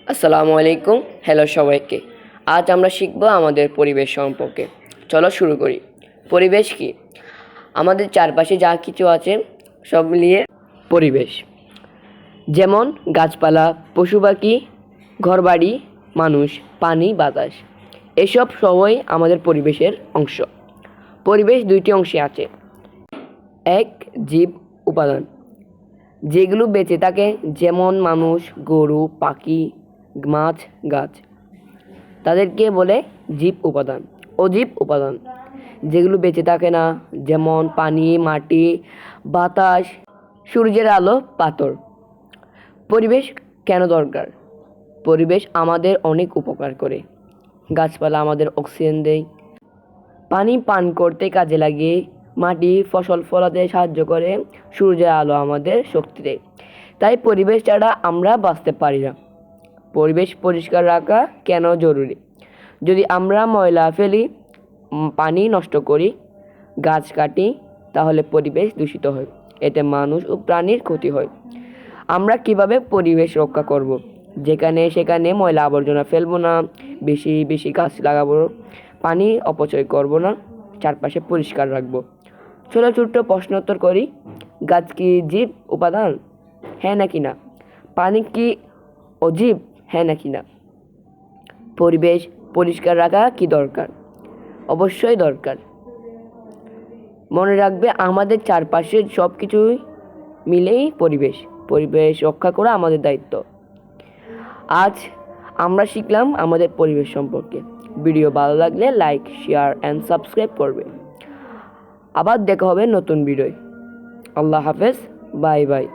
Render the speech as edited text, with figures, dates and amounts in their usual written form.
আসসালামু আলাইকুম। হ্যালো সবাইকে। আজ আমরা শিখব আমাদের পরিবেশ সম্পর্কে। চলো শুরু করি। পরিবেশ কি? আমাদের চারপাশে যা কিছু আছে সব মিলিয়ে পরিবেশ। যেমন গাছপালা, পশু পাখি, ঘরবাড়ি, মানুষ, পানি, বাতাস। এসব সবই আমাদের পরিবেশের অংশ। পরিবেশ দুইটি অংশে আছে। এক, জীব উপাদান, যেগুলো বেঁচে থাকে, যেমন মানুষ, গরু, পাখি, মাছ, গাছ, তাদেরকে বলে জীব উপাদান। অজীব উপাদান, যেগুলো বেঁচে থাকে না, যেমন পানি, মাটি, বাতাস, সূর্যের আলো, পাথর। পরিবেশ কেন দরকার? পরিবেশ আমাদের অনেক উপকার করে। গাছপালা আমাদের অক্সিজেন দেয়, পানি পান করতে কাজে লাগে, মাটি ফসল ফলাতে সাহায্য করে, সূর্যের আলো আমাদের শক্তি দেয়। তাই পরিবেশ ছাড়া আমরা বাঁচতে পারি না। পরিবেশ পরিষ্কার রাখা কেন জরুরি? যদি আমরা ময়লা ফেলি, পানি নষ্ট করি, গাছ কাটি, তাহলে পরিবেশ দূষিত হয়। এতে মানুষ ও প্রাণীর ক্ষতি হয়। আমরা কিভাবে পরিবেশ রক্ষা করব? যেখানে সেখানে ময়লা আবর্জনা ফেলবো না, বেশি বেশি গাছ লাগাবো, পানি অপচয় করব না, চারপাশে পরিষ্কার রাখবো। ছোটো ছোট্ট প্রশ্নোত্তর করি। গাছ কি জীব উপাদান? হ্যাঁ নাকি না? পানি কি অজীব? হ্যাঁ নাকি না? পরিবেশ পরিষ্কার রাখা কি দরকার? অবশ্যই দরকার। মনে রাখবে, আমাদের চারপাশের সব কিছুই মিলেই পরিবেশ। পরিবেশ রক্ষা করা আমাদের দায়িত্ব। আজ আমরা শিখলাম আমাদের পরিবেশ সম্পর্কে। ভিডিও ভালো লাগলে লাইক, শেয়ার অ্যান্ড সাবস্ক্রাইব করবে। আবার দেখা হবে নতুন ভিডিওয়। আল্লাহ হাফেজ। Bye bye.